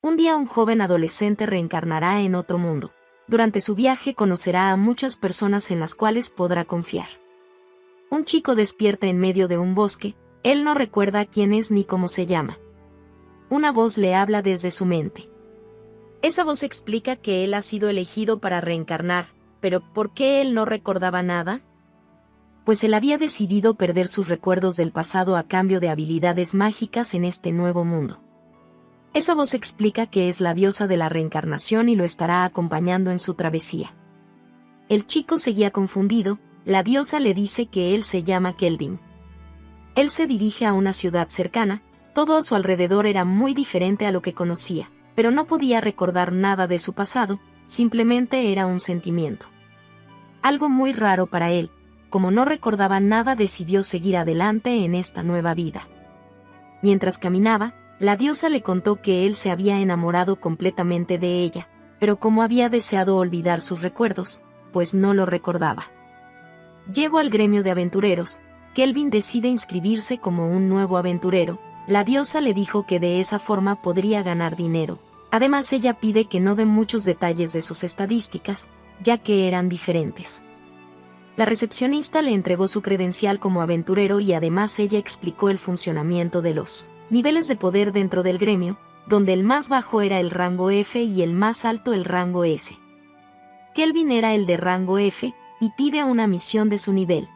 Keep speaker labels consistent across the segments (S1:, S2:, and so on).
S1: Un día un joven adolescente reencarnará en otro mundo. Durante su viaje conocerá a muchas personas en las cuales podrá confiar. Un chico despierta en medio de un bosque, él no recuerda quién es ni cómo se llama. Una voz le habla desde su mente. Esa voz explica que él ha sido elegido para reencarnar, pero ¿por qué él no recordaba nada? Pues él había decidido perder sus recuerdos del pasado a cambio de habilidades mágicas en este nuevo mundo. Esa voz explica que es la diosa de la reencarnación y lo estará acompañando en su travesía. El chico seguía confundido, la diosa le dice que él se llama Kelvin. Él se dirige a una ciudad cercana, todo a su alrededor era muy diferente a lo que conocía, pero no podía recordar nada de su pasado, simplemente era un sentimiento. Algo muy raro para él, como no recordaba nada decidió seguir adelante en esta nueva vida. Mientras caminaba, la diosa le contó que él se había enamorado completamente de ella, pero como había deseado olvidar sus recuerdos, pues no lo recordaba. Llegó al gremio de aventureros, Kelvin decide inscribirse como un nuevo aventurero, la diosa le dijo que de esa forma podría ganar dinero. Además ella pide que no dé muchos detalles de sus estadísticas, ya que eran diferentes. La recepcionista le entregó su credencial como aventurero y además ella explicó el funcionamiento de los niveles de poder dentro del gremio, donde el más bajo era el rango F y el más alto el rango S. Kelvin era el de rango F, y pide una misión de su nivel.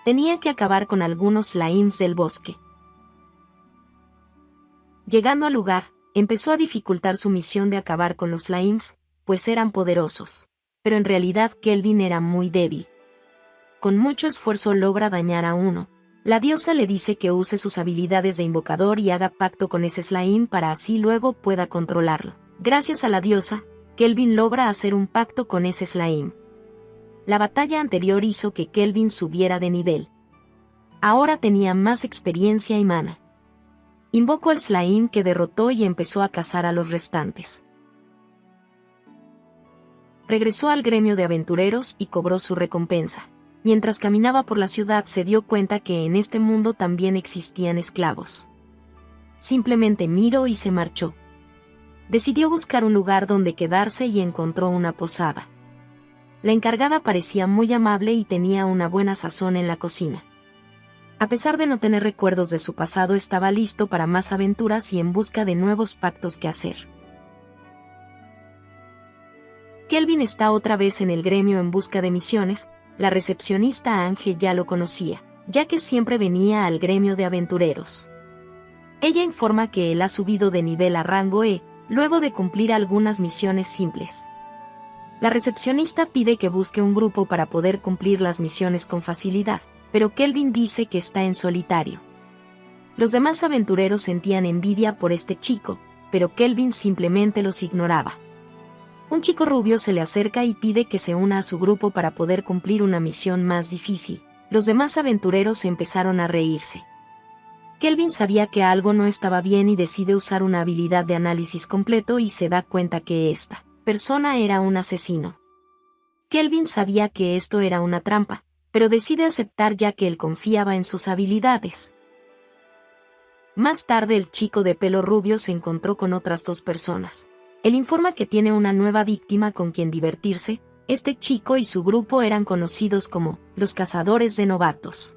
S1: Tenía que acabar con algunos slimes del bosque. Llegando al lugar, empezó a dificultar su misión de acabar con los slimes, pues eran poderosos. Pero en realidad Kelvin era muy débil. Con mucho esfuerzo logra dañar a uno. La diosa le dice que use sus habilidades de invocador y haga pacto con ese slime para así luego pueda controlarlo. Gracias a la diosa, Kelvin logra hacer un pacto con ese slime. La batalla anterior hizo que Kelvin subiera de nivel. Ahora tenía más experiencia y mana. Invocó al slime que derrotó y empezó a cazar a los restantes. Regresó al gremio de aventureros y cobró su recompensa. Mientras caminaba por la ciudad se dio cuenta que en este mundo también existían esclavos. Simplemente miró y se marchó. Decidió buscar un lugar donde quedarse y encontró una posada. La encargada parecía muy amable y tenía una buena sazón en la cocina. A pesar de no tener recuerdos de su pasado estaba listo para más aventuras y en busca de nuevos pactos que hacer. Kelvin está otra vez en el gremio en busca de misiones. La recepcionista Ángel ya lo conocía, ya que siempre venía al gremio de aventureros. Ella informa que él ha subido de nivel a rango E, luego de cumplir algunas misiones simples. La recepcionista pide que busque un grupo para poder cumplir las misiones con facilidad, pero Kelvin dice que está en solitario. Los demás aventureros sentían envidia por este chico, pero Kelvin simplemente los ignoraba. Un chico rubio se le acerca y pide que se una a su grupo para poder cumplir una misión más difícil. Los demás aventureros empezaron a reírse. Kelvin sabía que algo no estaba bien y decide usar una habilidad de análisis completo y se da cuenta que esta persona era un asesino. Kelvin sabía que esto era una trampa, pero decide aceptar ya que él confiaba en sus habilidades. Más tarde el chico de pelo rubio se encontró con otras dos personas. Él informa que tiene una nueva víctima con quien divertirse. Este chico y su grupo eran conocidos como los cazadores de novatos.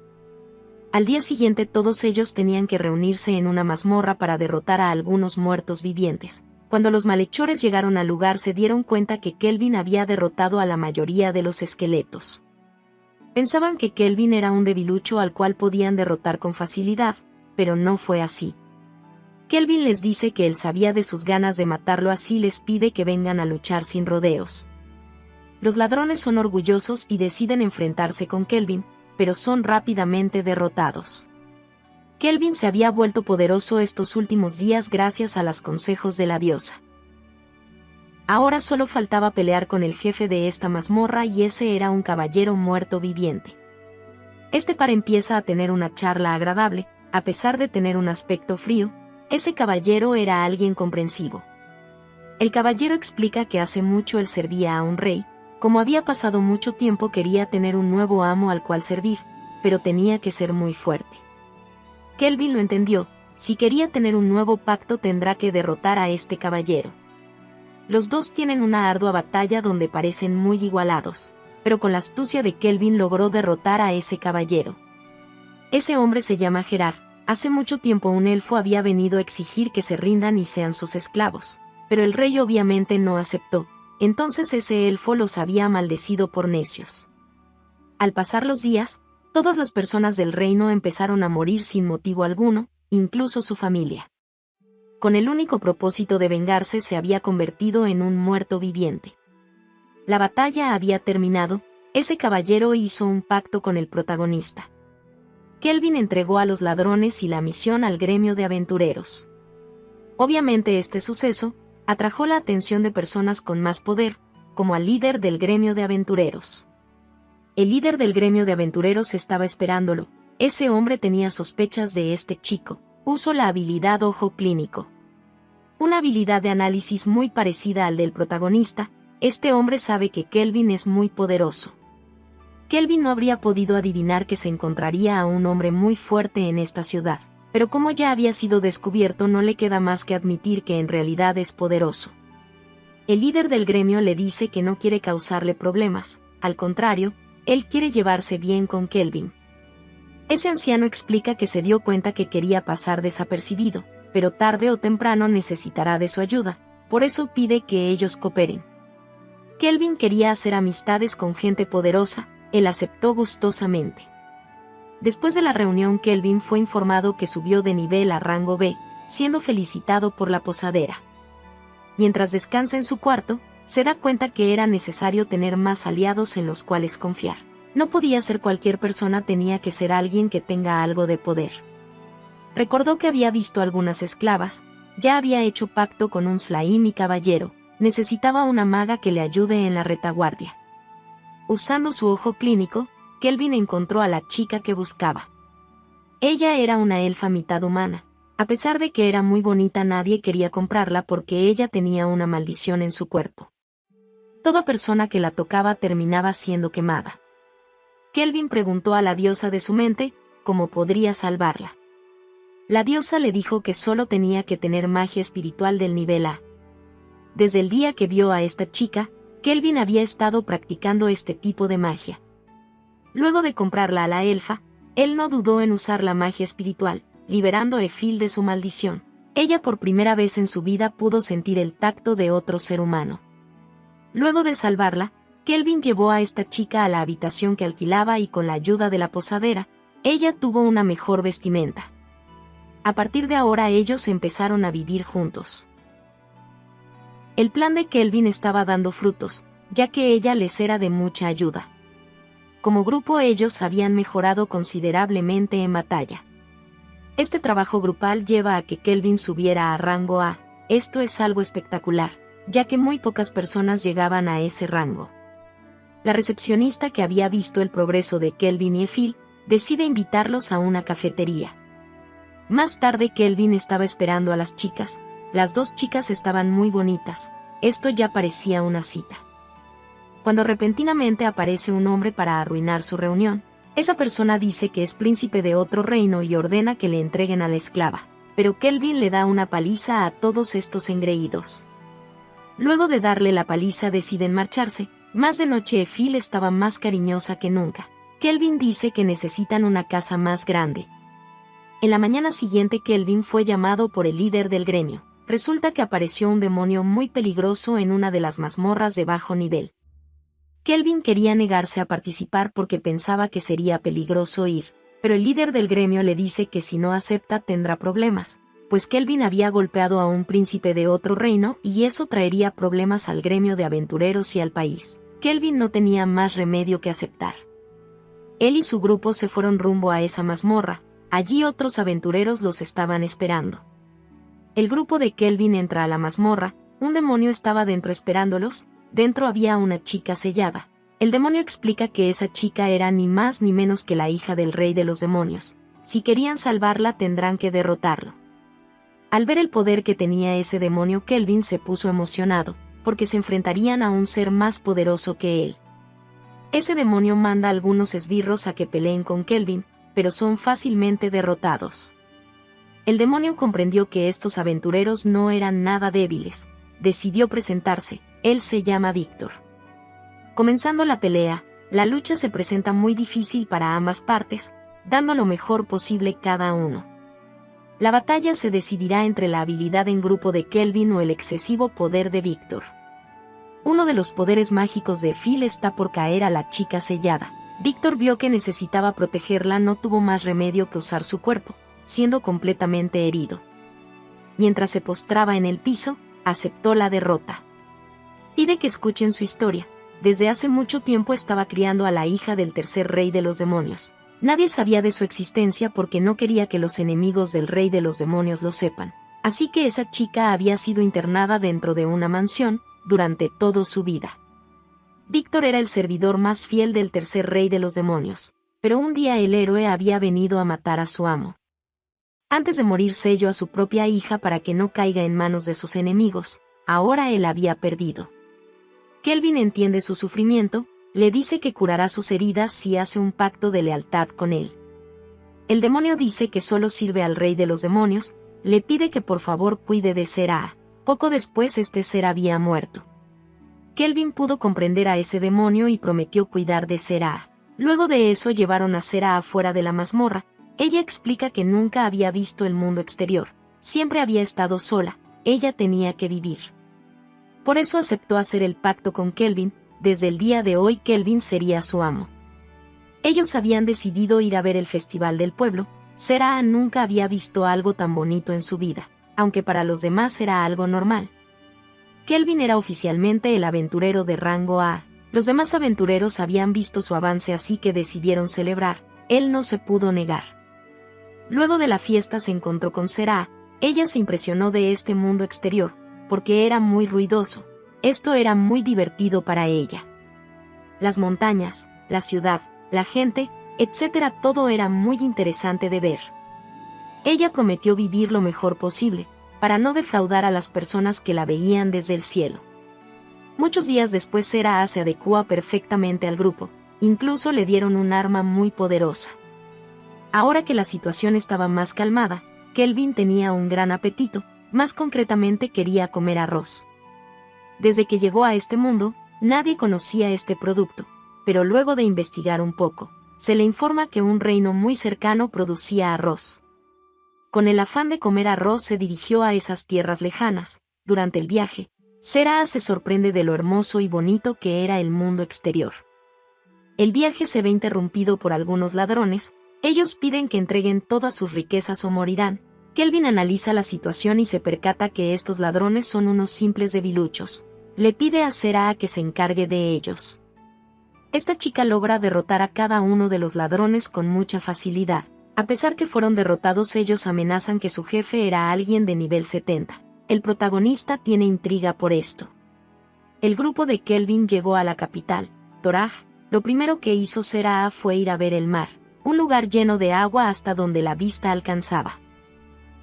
S1: Al día siguiente todos ellos tenían que reunirse en una mazmorra para derrotar a algunos muertos vivientes. Cuando los malhechores llegaron al lugar se dieron cuenta que Kelvin había derrotado a la mayoría de los esqueletos. Pensaban que Kelvin era un debilucho al cual podían derrotar con facilidad, pero no fue así. Kelvin les dice que él sabía de sus ganas de matarlo, así les pide que vengan a luchar sin rodeos. Los ladrones son orgullosos y deciden enfrentarse con Kelvin, pero son rápidamente derrotados. Kelvin se había vuelto poderoso estos últimos días gracias a los consejos de la diosa. Ahora solo faltaba pelear con el jefe de esta mazmorra y ese era un caballero muerto viviente. Este par empieza a tener una charla agradable, a pesar de tener un aspecto frío. Ese caballero era alguien comprensivo. El caballero explica que hace mucho él servía a un rey, como había pasado mucho tiempo quería tener un nuevo amo al cual servir, pero tenía que ser muy fuerte. Kelvin lo entendió, Si quería tener un nuevo pacto tendrá que derrotar a este caballero. Los dos tienen una ardua batalla donde parecen muy igualados, pero con la astucia de Kelvin logró derrotar a ese caballero. Ese hombre se llama Gerard. Hace mucho tiempo un elfo había venido a exigir que se rindan y sean sus esclavos, pero el rey obviamente no aceptó. Entonces ese elfo los había maldecido por necios. Al pasar los días, todas las personas del reino empezaron a morir sin motivo alguno, incluso su familia. Con el único propósito de vengarse se había convertido en un muerto viviente. La batalla había terminado, ese caballero hizo un pacto con el protagonista. Kelvin entregó a los ladrones y la misión al gremio de aventureros. Obviamente este suceso atrajo la atención de personas con más poder, como al líder del gremio de aventureros. El líder del gremio de aventureros estaba esperándolo. Ese hombre tenía sospechas de este chico. Usó la habilidad Ojo Clínico. Una habilidad de análisis muy parecida al del protagonista. Este hombre sabe que Kelvin es muy poderoso. Kelvin no habría podido adivinar que se encontraría a un hombre muy fuerte en esta ciudad, pero como ya había sido descubierto no le queda más que admitir que en realidad es poderoso. El líder del gremio le dice que no quiere causarle problemas, al contrario, él quiere llevarse bien con Kelvin. Ese anciano explica que se dio cuenta que quería pasar desapercibido, pero tarde o temprano necesitará de su ayuda, por eso pide que ellos cooperen. Kelvin quería hacer amistades con gente poderosa, él aceptó gustosamente. Después de la reunión Kelvin fue informado que subió de nivel a rango B, siendo felicitado por la posadera. Mientras descansa en su cuarto, se da cuenta que era necesario tener más aliados en los cuales confiar. No podía ser cualquier persona, tenía que ser alguien que tenga algo de poder. Recordó que había visto algunas esclavas, ya había hecho pacto con un Slaim y caballero, necesitaba una maga que le ayude en la retaguardia. Usando su ojo clínico, Kelvin encontró a la chica que buscaba. Ella era una elfa mitad humana. A pesar de que era muy bonita, nadie quería comprarla porque ella tenía una maldición en su cuerpo. Toda persona que la tocaba terminaba siendo quemada. Kelvin preguntó a la diosa de su mente cómo podría salvarla. La diosa le dijo que solo tenía que tener magia espiritual del nivel A. Desde el día que vio a esta chica, Kelvin había estado practicando este tipo de magia. Luego de comprarla a la elfa, él no dudó en usar la magia espiritual, liberando a Efil de su maldición. Ella por primera vez en su vida pudo sentir el tacto de otro ser humano. Luego de salvarla, Kelvin llevó a esta chica a la habitación que alquilaba y con la ayuda de la posadera, ella tuvo una mejor vestimenta. A partir de ahora ellos empezaron a vivir juntos. El plan de Kelvin estaba dando frutos, ya que ella les era de mucha ayuda. Como grupo ellos habían mejorado considerablemente en batalla. Este trabajo grupal lleva a que Kelvin subiera a rango A. Esto es algo espectacular, ya que muy pocas personas llegaban a ese rango. La recepcionista, que había visto el progreso de Kelvin y Efil, decide invitarlos a una cafetería. Más tarde Kelvin estaba esperando a las chicas. Las dos chicas estaban muy bonitas. Esto ya parecía una cita. Cuando repentinamente aparece un hombre para arruinar su reunión, esa persona dice que es príncipe de otro reino y ordena que le entreguen a la esclava, pero Kelvin le da una paliza a todos estos engreídos. Luego de darle la paliza deciden marcharse. Más de noche Efil estaba más cariñosa que nunca. Kelvin dice que necesitan una casa más grande. En la mañana siguiente Kelvin fue llamado por el líder del gremio. Resulta que apareció un demonio muy peligroso en una de las mazmorras de bajo nivel. Kelvin quería negarse a participar porque pensaba que sería peligroso ir, pero el líder del gremio le dice que si no acepta tendrá problemas, pues Kelvin había golpeado a un príncipe de otro reino y eso traería problemas al gremio de aventureros y al país. Kelvin no tenía más remedio que aceptar. Él y su grupo se fueron rumbo a esa mazmorra. Allí otros aventureros los estaban esperando. El grupo de Kelvin entra a la mazmorra, un demonio estaba dentro esperándolos, dentro había una chica sellada. El demonio explica que esa chica era ni más ni menos que la hija del rey de los demonios. Si querían salvarla tendrán que derrotarlo. Al ver el poder que tenía ese demonio, Kelvin se puso emocionado, porque se enfrentarían a un ser más poderoso que él. Ese demonio manda a algunos esbirros a que peleen con Kelvin, pero son fácilmente derrotados. El demonio comprendió que estos aventureros no eran nada débiles. Decidió presentarse. Él se llama Víctor. Comenzando la pelea, la lucha se presenta muy difícil para ambas partes, dando lo mejor posible cada uno. La batalla se decidirá entre la habilidad en grupo de Kelvin o el excesivo poder de Víctor. Uno de los poderes mágicos de Phil está por caer a la chica sellada. Víctor vio que necesitaba protegerla, no tuvo más remedio que usar su cuerpo, siendo completamente herido. Mientras se postraba en el piso, aceptó la derrota. Pide que escuchen su historia. Desde hace mucho tiempo estaba criando a la hija del tercer rey de los demonios. Nadie sabía de su existencia porque no quería que los enemigos del rey de los demonios lo sepan. Así que esa chica había sido internada dentro de una mansión durante toda su vida. Víctor era el servidor más fiel del tercer rey de los demonios, pero un día el héroe había venido a matar a su amo. Antes de morir selló a su propia hija para que no caiga en manos de sus enemigos. Ahora él había perdido. Kelvin entiende su sufrimiento, le dice que curará sus heridas si hace un pacto de lealtad con él. El demonio dice que solo sirve al rey de los demonios, le pide que por favor cuide de Serah. Poco después este ser había muerto. Kelvin pudo comprender a ese demonio y prometió cuidar de Serah. Luego de eso llevaron a Serah fuera de la mazmorra. Ella explica que nunca había visto el mundo exterior, siempre había estado sola, ella tenía que vivir. Por eso aceptó hacer el pacto con Kelvin. Desde el día de hoy Kelvin sería su amo. Ellos habían decidido ir a ver el festival del pueblo. Serah nunca había visto algo tan bonito en su vida, aunque para los demás era algo normal. Kelvin era oficialmente el aventurero de rango A. Los demás aventureros habían visto su avance, así que decidieron celebrar. Él no se pudo negar. Luego de la fiesta se encontró con Serah. Ella se impresionó de este mundo exterior, porque era muy ruidoso. Esto era muy divertido para ella. Las montañas, la ciudad, la gente, etc. Todo era muy interesante de ver. Ella prometió vivir lo mejor posible, para no defraudar a las personas que la veían desde el cielo. Muchos días después Serah se adecuó perfectamente al grupo, incluso le dieron un arma muy poderosa. Ahora que la situación estaba más calmada, Kelvin tenía un gran apetito, más concretamente quería comer arroz. Desde que llegó a este mundo, nadie conocía este producto, pero luego de investigar un poco, se le informa que un reino muy cercano producía arroz. Con el afán de comer arroz se dirigió a esas tierras lejanas. Durante el viaje, Serah se sorprende de lo hermoso y bonito que era el mundo exterior. El viaje se ve interrumpido por algunos ladrones. Ellos piden que entreguen todas sus riquezas o morirán. Kelvin analiza la situación y se percata que estos ladrones son unos simples debiluchos. Le pide a Serah que se encargue de ellos. Esta chica logra derrotar a cada uno de los ladrones con mucha facilidad. A pesar que fueron derrotados, ellos amenazan que su jefe era alguien de nivel 70. El protagonista tiene intriga por esto. El grupo de Kelvin llegó a la capital, Torag. Lo primero que hizo Serah fue ir a ver el mar, un lugar lleno de agua hasta donde la vista alcanzaba.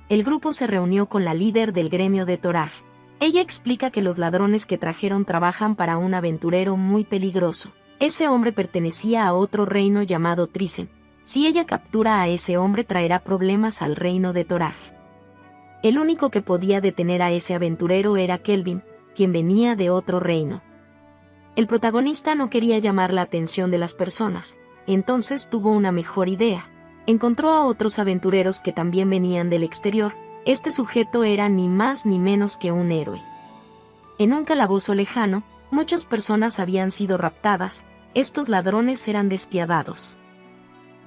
S1: El grupo se reunió con la líder del gremio de Torag. Ella explica que los ladrones que trajeron trabajan para un aventurero muy peligroso. Ese hombre pertenecía a otro reino llamado Trisen. Si ella captura a ese hombre traerá problemas al reino de Torag. El único que podía detener a ese aventurero era Kelvin, quien venía de otro reino. El protagonista no quería llamar la atención de las personas, entonces tuvo una mejor idea. Encontró a otros aventureros que también venían del exterior. Este sujeto era ni más ni menos que un héroe. En un calabozo lejano, muchas personas habían sido raptadas. Estos ladrones eran despiadados.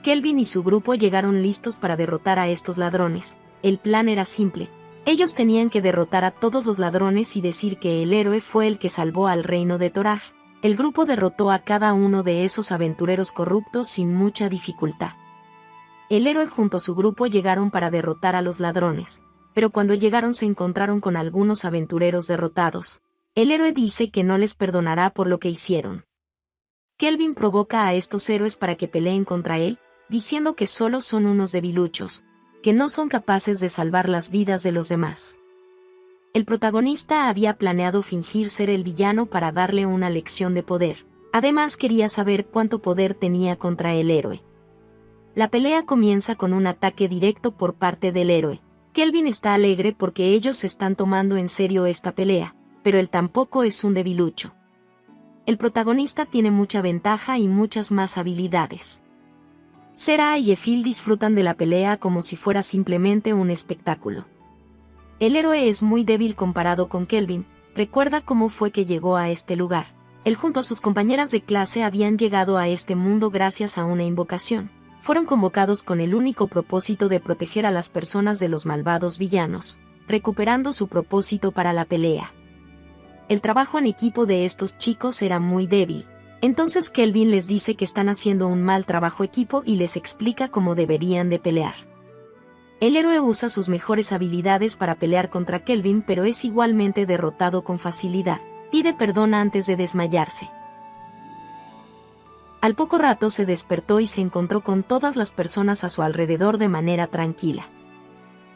S1: Kelvin y su grupo llegaron listos para derrotar a estos ladrones. El plan era simple. Ellos tenían que derrotar a todos los ladrones y decir que el héroe fue el que salvó al reino de Torag. El grupo derrotó a cada uno de esos aventureros corruptos sin mucha dificultad. El héroe junto a su grupo llegaron para derrotar a los ladrones, pero cuando llegaron se encontraron con algunos aventureros derrotados. El héroe dice que no les perdonará por lo que hicieron. Kelvin provoca a estos héroes para que peleen contra él, diciendo que solo son unos debiluchos, que no son capaces de salvar las vidas de los demás. El protagonista había planeado fingir ser el villano para darle una lección de poder. Además quería saber cuánto poder tenía contra el héroe. La pelea comienza con un ataque directo por parte del héroe. Kelvin está alegre porque ellos se están tomando en serio esta pelea, pero él tampoco es un debilucho. El protagonista tiene mucha ventaja y muchas más habilidades. Sera y Efil disfrutan de la pelea como si fuera simplemente un espectáculo. El héroe es muy débil comparado con Kelvin, recuerda cómo fue que llegó a este lugar. Él junto a sus compañeras de clase habían llegado a este mundo gracias a una invocación. Fueron convocados con el único propósito de proteger a las personas de los malvados villanos, recuperando su propósito para la pelea. El trabajo en equipo de estos chicos era muy débil. Entonces Kelvin les dice que están haciendo un mal trabajo equipo y les explica cómo deberían de pelear. El héroe usa sus mejores habilidades para pelear contra Kelvin, pero es igualmente derrotado con facilidad. Pide perdón antes de desmayarse. Al poco rato se despertó y se encontró con todas las personas a su alrededor de manera tranquila.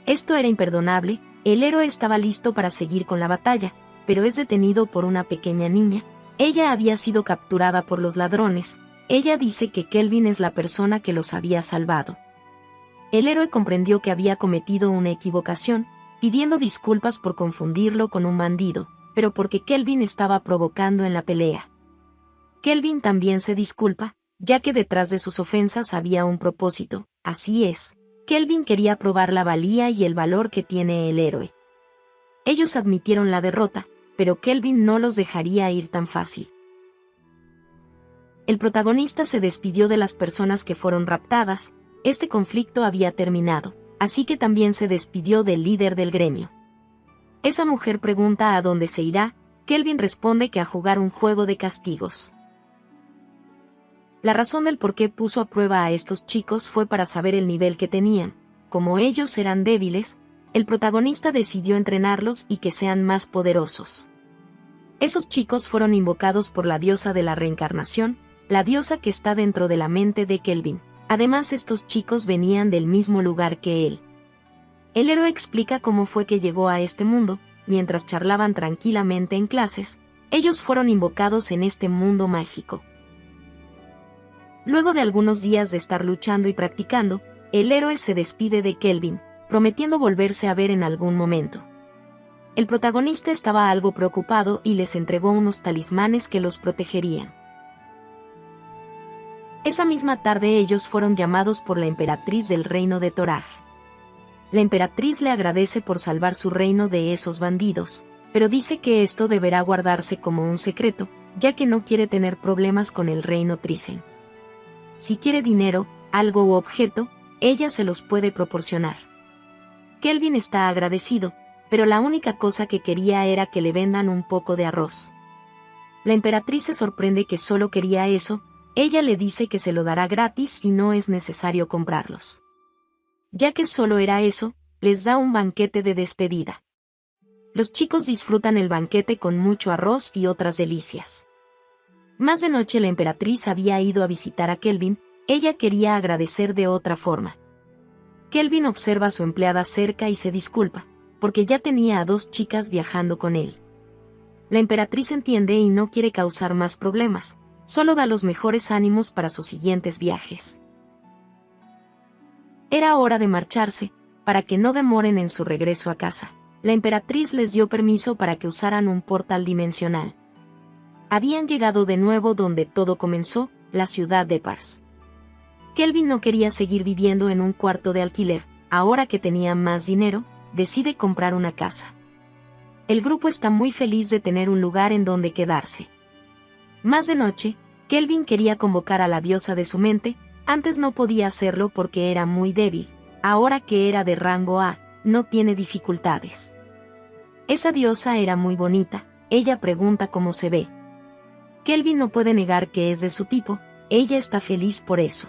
S1: Esto era imperdonable, el héroe estaba listo para seguir con la batalla, pero es detenido por una pequeña niña. Ella había sido capturada por los ladrones. Ella dice que Kelvin es la persona que los había salvado. El héroe comprendió que había cometido una equivocación, pidiendo disculpas por confundirlo con un bandido, pero porque Kelvin estaba provocando en la pelea. Kelvin también se disculpa, ya que detrás de sus ofensas había un propósito. Así es, Kelvin quería probar la valía y el valor que tiene el héroe. Ellos admitieron la derrota, pero Kelvin no los dejaría ir tan fácil. El protagonista se despidió de las personas que fueron raptadas. Este conflicto había terminado, así que también se despidió del líder del gremio. Esa mujer pregunta a dónde se irá. Kelvin responde que a jugar un juego de castigos. La razón del por qué puso a prueba a estos chicos fue para saber el nivel que tenían. Como ellos eran débiles, el protagonista decidió entrenarlos y que sean más poderosos. Esos chicos fueron invocados por la diosa de la reencarnación, la diosa que está dentro de la mente de Kelvin. Además, estos chicos venían del mismo lugar que él. El héroe explica cómo fue que llegó a este mundo. Mientras charlaban tranquilamente en clases, ellos fueron invocados en este mundo mágico. Luego de algunos días de estar luchando y practicando, el héroe se despide de Kelvin, prometiendo volverse a ver en algún momento. El protagonista estaba algo preocupado y les entregó unos talismanes que los protegerían. Esa misma tarde ellos fueron llamados por la emperatriz del reino de Toraj. La emperatriz le agradece por salvar su reino de esos bandidos, pero dice que esto deberá guardarse como un secreto, ya que no quiere tener problemas con el reino Trisen. Si quiere dinero, algo u objeto, ella se los puede proporcionar. Kelvin está agradecido, pero la única cosa que quería era que le vendan un poco de arroz. La emperatriz se sorprende que solo quería eso. Ella le dice que se lo dará gratis y no es necesario comprarlos. Ya que solo era eso, les da un banquete de despedida. Los chicos disfrutan el banquete con mucho arroz y otras delicias. Más de noche la emperatriz había ido a visitar a Kelvin. Ella quería agradecer de otra forma. Kelvin observa a su empleada cerca y se disculpa, porque ya tenía a 2 chicas viajando con él. La emperatriz entiende y no quiere causar más problemas, solo da los mejores ánimos para sus siguientes viajes. Era hora de marcharse, para que no demoren en su regreso a casa. La emperatriz les dio permiso para que usaran un portal dimensional. Habían llegado de nuevo donde todo comenzó, la ciudad de Pars. Kelvin no quería seguir viviendo en un cuarto de alquiler. Ahora que tenía más dinero, decide comprar una casa. El grupo está muy feliz de tener un lugar en donde quedarse. Más de noche, Kelvin quería convocar a la diosa de su mente. Antes no podía hacerlo porque era muy débil. Ahora que era de rango A, no tiene dificultades. Esa diosa era muy bonita. Ella pregunta cómo se ve. Kelvin no puede negar que es de su tipo. Ella está feliz por eso.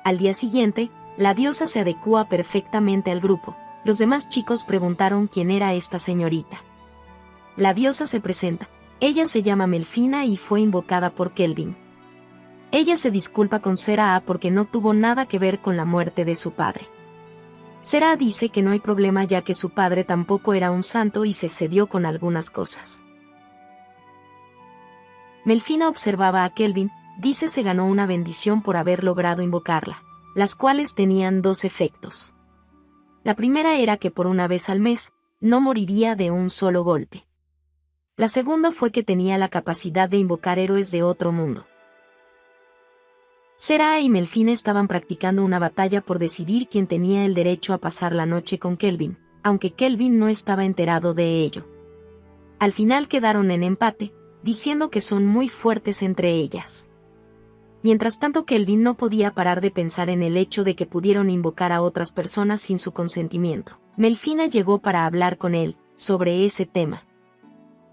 S1: Al día siguiente, la diosa se adecua perfectamente al grupo. Los demás chicos preguntaron quién era esta señorita. La diosa se presenta. Ella se llama Melfina y fue invocada por Kelvin. Ella se disculpa con Sera porque no tuvo nada que ver con la muerte de su padre. Sera dice que no hay problema ya que su padre tampoco era un santo y se cedió con algunas cosas. Melfina observaba a Kelvin. Dice se ganó una bendición por haber logrado invocarla, las cuales tenían 2 efectos. La primera era que por una vez al mes, no moriría de un solo golpe. La segunda fue que tenía la capacidad de invocar héroes de otro mundo. Sera y Melfina estaban practicando una batalla por decidir quién tenía el derecho a pasar la noche con Kelvin, aunque Kelvin no estaba enterado de ello. Al final quedaron en empate, diciendo que son muy fuertes entre ellas. Mientras tanto, Kelvin no podía parar de pensar en el hecho de que pudieron invocar a otras personas sin su consentimiento. Melfina llegó para hablar con él sobre ese tema.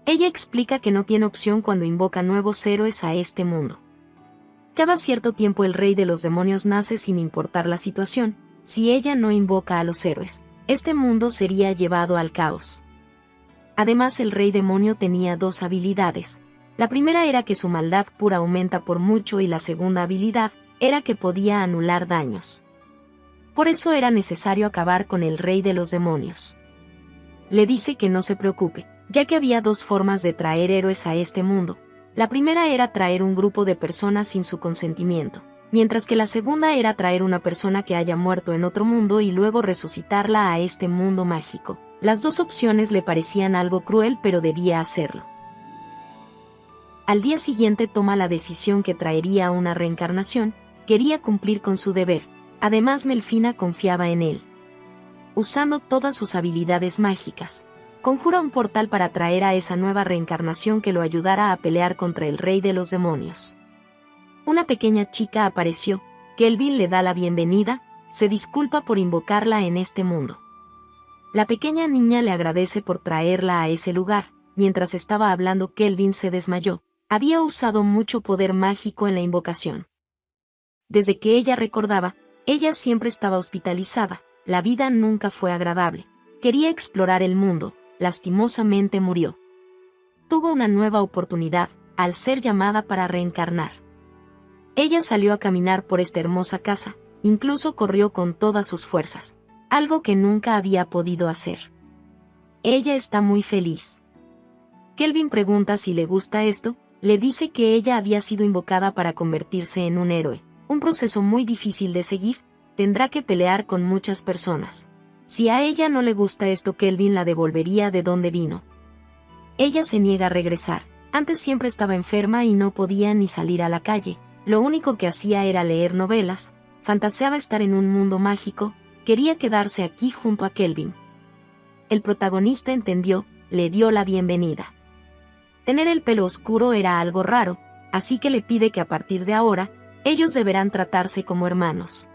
S1: Ella explica que no tiene opción cuando invoca nuevos héroes a este mundo. Cada cierto tiempo el rey de los demonios nace sin importar la situación. Si ella no invoca a los héroes, este mundo sería llevado al caos. Además, el rey demonio tenía dos habilidades. La primera era que su maldad pura aumenta por mucho y la segunda habilidad era que podía anular daños. Por eso era necesario acabar con el rey de los demonios. Le dice que no se preocupe, ya que había dos formas de traer héroes a este mundo. La primera era traer un grupo de personas sin su consentimiento, mientras que la segunda era traer una persona que haya muerto en otro mundo y luego resucitarla a este mundo mágico. Las dos opciones le parecían algo cruel, pero debía hacerlo. Al día siguiente toma la decisión que traería una reencarnación, quería cumplir con su deber. Además, Melfina confiaba en él. Usando todas sus habilidades mágicas, conjura un portal para traer a esa nueva reencarnación que lo ayudara a pelear contra el rey de los demonios. Una pequeña chica apareció, Kelvin le da la bienvenida, se disculpa por invocarla en este mundo. La pequeña niña le agradece por traerla a ese lugar. Mientras estaba hablando, Kelvin se desmayó. Había usado mucho poder mágico en la invocación. Desde que ella recordaba, ella siempre estaba hospitalizada, la vida nunca fue agradable. Quería explorar el mundo, lastimosamente murió. Tuvo una nueva oportunidad, al ser llamada para reencarnar. Ella salió a caminar por esta hermosa casa, incluso corrió con todas sus fuerzas, algo que nunca había podido hacer. Ella está muy feliz. Kelvin pregunta si le gusta esto, le dice que ella había sido invocada para convertirse en un héroe, un proceso muy difícil de seguir, tendrá que pelear con muchas personas. Si a ella no le gusta esto, Kelvin la devolvería de donde vino. Ella se niega a regresar. Antes siempre estaba enferma y no podía ni salir a la calle. Lo único que hacía era leer novelas, fantaseaba estar en un mundo mágico, quería quedarse aquí junto a Kelvin. El protagonista entendió, le dio la bienvenida. Tener el pelo oscuro era algo raro, así que le pide que a partir de ahora, ellos deberán tratarse como hermanos.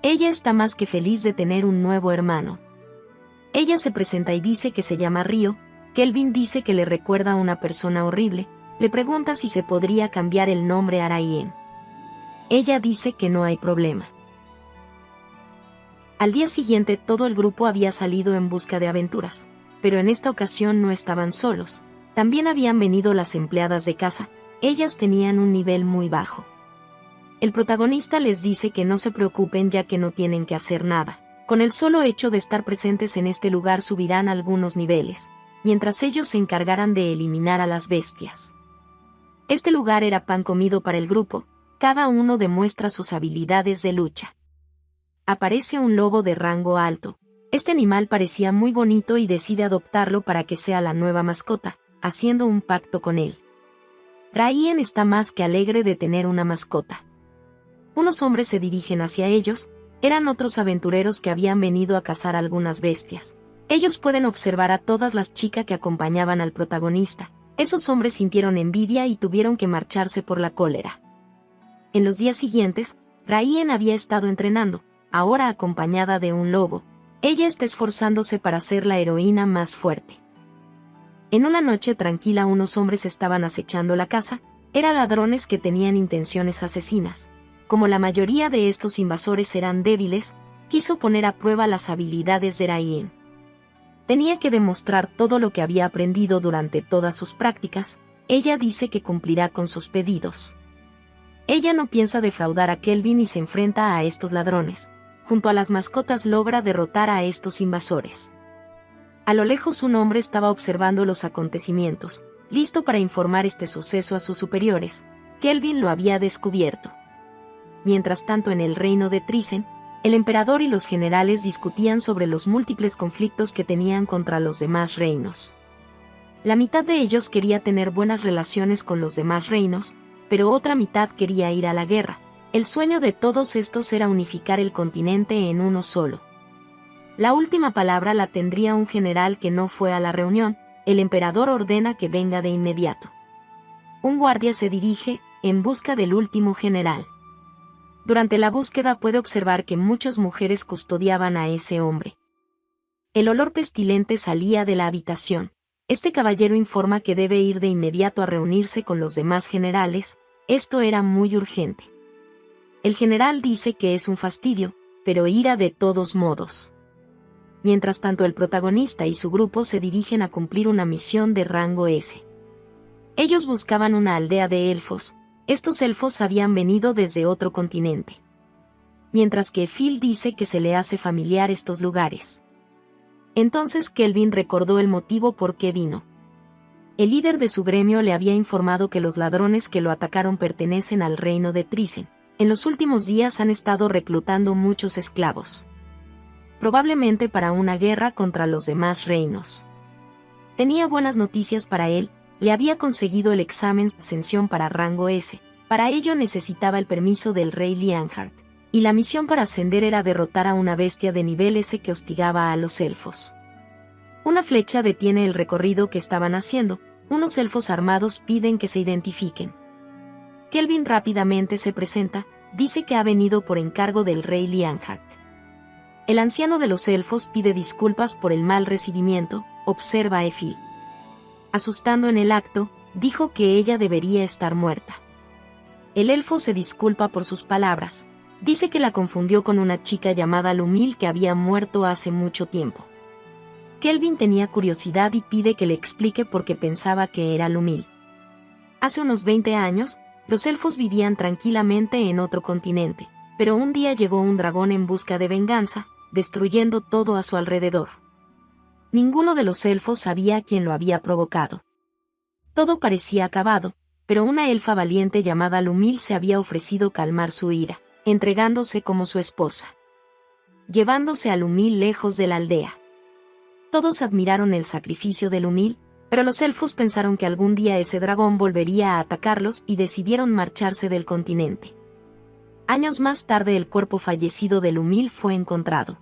S1: Ella está más que feliz de tener un nuevo hermano. Ella se presenta y dice que se llama Río. Kelvin dice que le recuerda a una persona horrible, le pregunta si se podría cambiar el nombre a Rayen. Ella dice que no hay problema. Al día siguiente todo el grupo había salido en busca de aventuras, pero en esta ocasión no estaban solos, también habían venido las empleadas de casa, ellas tenían un nivel muy bajo. El protagonista les dice que no se preocupen ya que no tienen que hacer nada. Con el solo hecho de estar presentes en este lugar subirán algunos niveles, mientras ellos se encargaran de eliminar a las bestias. Este lugar era pan comido para el grupo, cada uno demuestra sus habilidades de lucha. Aparece un lobo de rango alto. Este animal parecía muy bonito y decide adoptarlo para que sea la nueva mascota, haciendo un pacto con él. Rayen está más que alegre de tener una mascota. Unos hombres se dirigen hacia ellos, eran otros aventureros que habían venido a cazar algunas bestias. Ellos pueden observar a todas las chicas que acompañaban al protagonista. Esos hombres sintieron envidia y tuvieron que marcharse por la cólera. En los días siguientes, Rayen había estado entrenando, ahora acompañada de un lobo. Ella está esforzándose para ser la heroína más fuerte. En una noche tranquila unos hombres estaban acechando la casa, eran ladrones que tenían intenciones asesinas. Como la mayoría de estos invasores eran débiles, quiso poner a prueba las habilidades de Rayen. Tenía que demostrar todo lo que había aprendido durante todas sus prácticas. Ella dice que cumplirá con sus pedidos. Ella no piensa defraudar a Kelvin y se enfrenta a estos ladrones. Junto a las mascotas logra derrotar a estos invasores. A lo lejos un hombre estaba observando los acontecimientos, listo para informar este suceso a sus superiores. Kelvin lo había descubierto. Mientras tanto en el reino de Trisen, El emperador y los generales discutían sobre los múltiples conflictos que tenían contra los demás reinos. La mitad de ellos quería tener buenas relaciones con los demás reinos, pero otra mitad quería ir a la guerra. El sueño de todos estos era unificar el continente en uno solo. La última palabra la tendría un general que no fue a la reunión. El emperador ordena que venga de inmediato. Un guardia se dirige, en busca del último general. Durante la búsqueda puede observar que muchas mujeres custodiaban a ese hombre. El olor pestilente salía de la habitación. Este caballero informa que debe ir de inmediato a reunirse con los demás generales. Esto era muy urgente. El general dice que es un fastidio, pero irá de todos modos. Mientras tanto, el protagonista y su grupo se dirigen a cumplir una misión de rango S. Ellos buscaban una aldea de elfos. Estos elfos habían venido desde otro continente. Mientras que Phil dice que se le hace familiar estos lugares. Entonces Kelvin recordó el motivo por qué vino. El líder de su gremio le había informado que los ladrones que lo atacaron pertenecen al reino de Trisen. En los últimos días han estado reclutando muchos esclavos. Probablemente para una guerra contra los demás reinos. Tenía buenas noticias para él. Le había conseguido el examen de ascensión para rango S. Para ello necesitaba el permiso del rey Leonhard. Y la misión para ascender era derrotar a una bestia de nivel S que hostigaba a los elfos. Una flecha detiene el recorrido que estaban haciendo. Unos elfos armados piden que se identifiquen. Kelvin rápidamente se presenta, dice que ha venido por encargo del rey Leonhard. El anciano de los elfos pide disculpas por el mal recibimiento, observa a Phil. Asustando en el acto, dijo que ella debería estar muerta. El elfo se disculpa por sus palabras, dice que la confundió con una chica llamada Lumil que había muerto hace mucho tiempo. Kelvin tenía curiosidad y pide que le explique por qué pensaba que era Lumil. Hace unos 20 años, los elfos vivían tranquilamente en otro continente, pero un día llegó un dragón en busca de venganza, destruyendo todo a su alrededor. Ninguno de los elfos sabía quién lo había provocado. Todo parecía acabado, pero una elfa valiente llamada Lumil se había ofrecido calmar su ira, entregándose como su esposa. Llevándose a Lumil lejos de la aldea. Todos admiraron el sacrificio de Lumil, pero los elfos pensaron que algún día ese dragón volvería a atacarlos y decidieron marcharse del continente. Años más tarde el cuerpo fallecido de Lumil fue encontrado.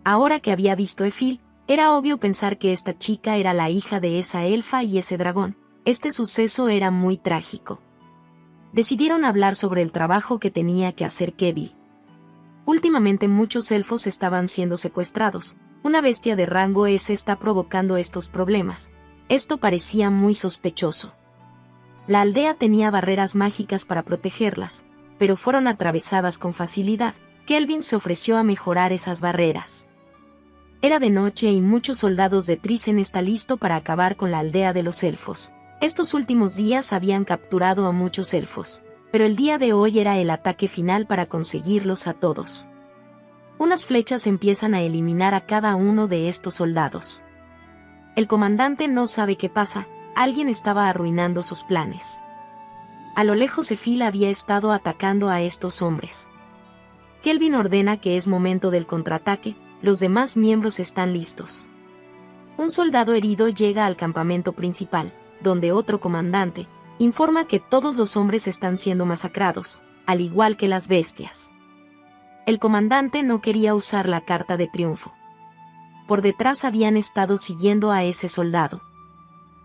S1: Ahora que había visto a Phil, era obvio pensar que esta chica era la hija de esa elfa y ese dragón. Este suceso era muy trágico. Decidieron hablar sobre el trabajo que tenía que hacer Kevin. Últimamente muchos elfos estaban siendo secuestrados. Una bestia de rango S está provocando estos problemas. Esto parecía muy sospechoso. La aldea tenía barreras mágicas para protegerlas, pero fueron atravesadas con facilidad. Kelvin se ofreció a mejorar esas barreras. Era de noche y muchos soldados de Trisen está listo para acabar con la aldea de los elfos. Estos últimos días habían capturado a muchos elfos, pero el día de hoy era el ataque final para conseguirlos a todos. Unas flechas empiezan a eliminar a cada uno de estos soldados. El comandante no sabe qué pasa, alguien estaba arruinando sus planes. A lo lejos Phil había estado atacando a estos hombres. Kelvin ordena que es momento del contraataque. Los demás miembros están listos. Un soldado herido llega al campamento principal, donde otro comandante informa que todos los hombres están siendo masacrados, al igual que las bestias. El comandante no quería usar la carta de triunfo. Por detrás habían estado siguiendo a ese soldado.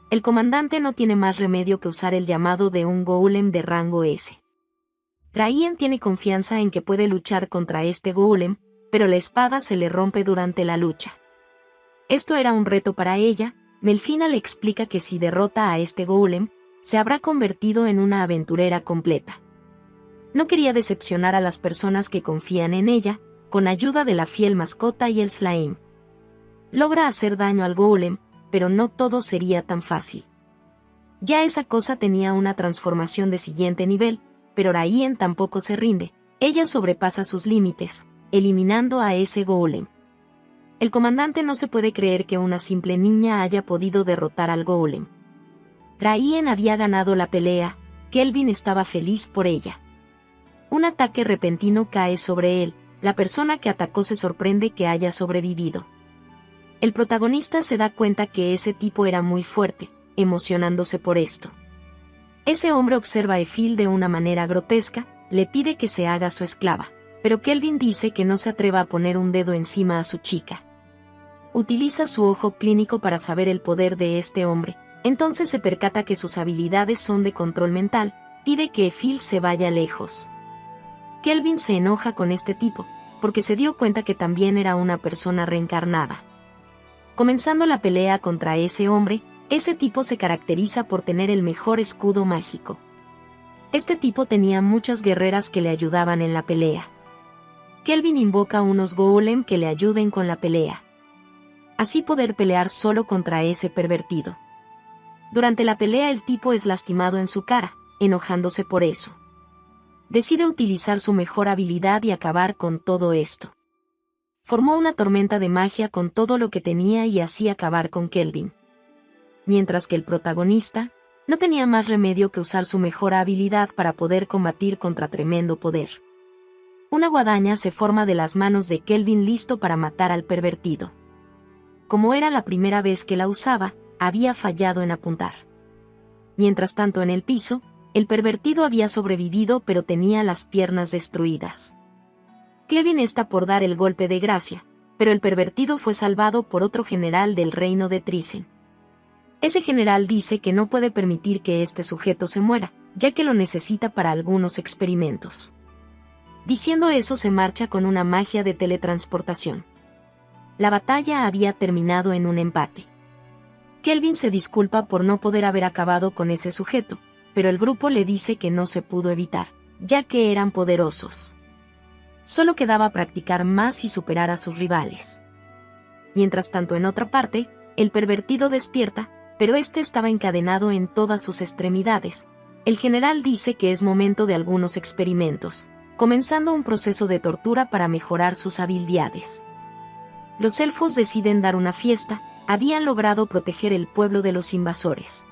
S1: El comandante no tiene más remedio que usar el llamado de un golem de rango S. Raien tiene confianza en que puede luchar contra este golem, pero la espada se le rompe durante la lucha. Esto era un reto para ella. Melfina le explica que si derrota a este golem, se habrá convertido en una aventurera completa. No quería decepcionar a las personas que confían en ella, con ayuda de la fiel mascota y el slime. Logra hacer daño al golem, pero no todo sería tan fácil. Ya esa cosa tenía una transformación de siguiente nivel, pero Raien tampoco se rinde. Ella sobrepasa sus límites, eliminando a ese golem. El comandante no se puede creer que una simple niña haya podido derrotar al golem. Raien había ganado la pelea. Kelvin estaba feliz por ella. Un ataque repentino cae sobre él. la persona que atacó se sorprende que haya sobrevivido. El protagonista se da cuenta que ese tipo era muy fuerte, emocionándose por esto. Ese hombre observa a Efil de una manera grotesca, le pide que se haga su esclava, pero Kelvin dice que no se atreva a poner un dedo encima a su chica. Utiliza su ojo clínico para saber el poder de este hombre, entonces se percata que sus habilidades son de control mental, pide que Efil se vaya lejos. Kelvin se enoja con este tipo, porque se dio cuenta que también era una persona reencarnada. Comenzando la pelea contra ese hombre, ese tipo se caracteriza por tener el mejor escudo mágico. Este tipo tenía muchas guerreras que le ayudaban en la pelea. Kelvin invoca unos golem que le ayuden con la pelea. Así poder pelear solo contra ese pervertido. Durante la pelea el tipo es lastimado en su cara, enojándose por eso. Decide utilizar su mejor habilidad y acabar con todo esto. Formó una tormenta de magia con todo lo que tenía y así acabar con Kelvin. Mientras que el protagonista no tenía más remedio que usar su mejor habilidad para poder combatir contra tremendo poder. Una guadaña se forma de las manos de Kelvin listo para matar al pervertido. Como era la primera vez que la usaba, había fallado en apuntar. Mientras tanto en el piso, el pervertido había sobrevivido pero tenía las piernas destruidas. Kelvin está por dar el golpe de gracia, pero el pervertido fue salvado por otro general del reino de Trisen. Ese general dice que no puede permitir que este sujeto se muera, ya que lo necesita para algunos experimentos. Diciendo eso se marcha con una magia de teletransportación. La batalla había terminado en un empate. Kelvin se disculpa por no poder haber acabado con ese sujeto, pero el grupo le dice que no se pudo evitar, ya que eran poderosos. Solo quedaba practicar más y superar a sus rivales. Mientras tanto en otra parte, el pervertido despierta, pero este estaba encadenado en todas sus extremidades. El general dice que es momento de algunos experimentos, comenzando un proceso de tortura para mejorar sus habilidades. Los elfos deciden dar una fiesta, habían logrado proteger el pueblo de los invasores.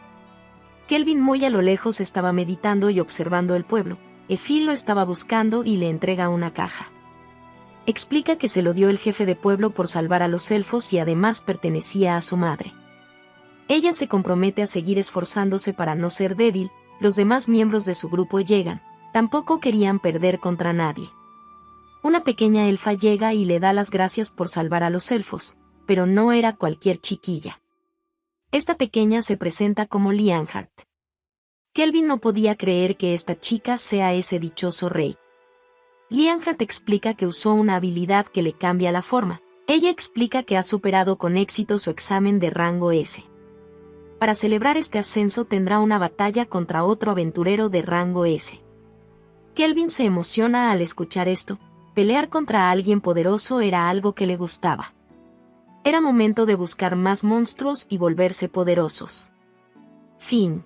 S1: Kelvin muy a lo lejos estaba meditando y observando el pueblo. Efil lo estaba buscando y le entrega una caja. Explica que se lo dio el jefe de pueblo por salvar a los elfos y además pertenecía a su madre. Ella se compromete a seguir esforzándose para no ser débil. Los demás miembros de su grupo llegan, tampoco querían perder contra nadie. Una pequeña elfa llega y le da las gracias por salvar a los elfos, pero no era cualquier chiquilla. Esta pequeña se presenta como Lianhart. Kelvin no podía creer que esta chica sea ese dichoso rey. Lianhart explica que usó una habilidad que le cambia la forma. Ella explica que ha superado con éxito su examen de rango S. Para celebrar este ascenso tendrá una batalla contra otro aventurero de rango S. Kelvin se emociona al escuchar esto. Pelear contra alguien poderoso era algo que le gustaba. Era momento de buscar más monstruos y volverse poderosos. Fin.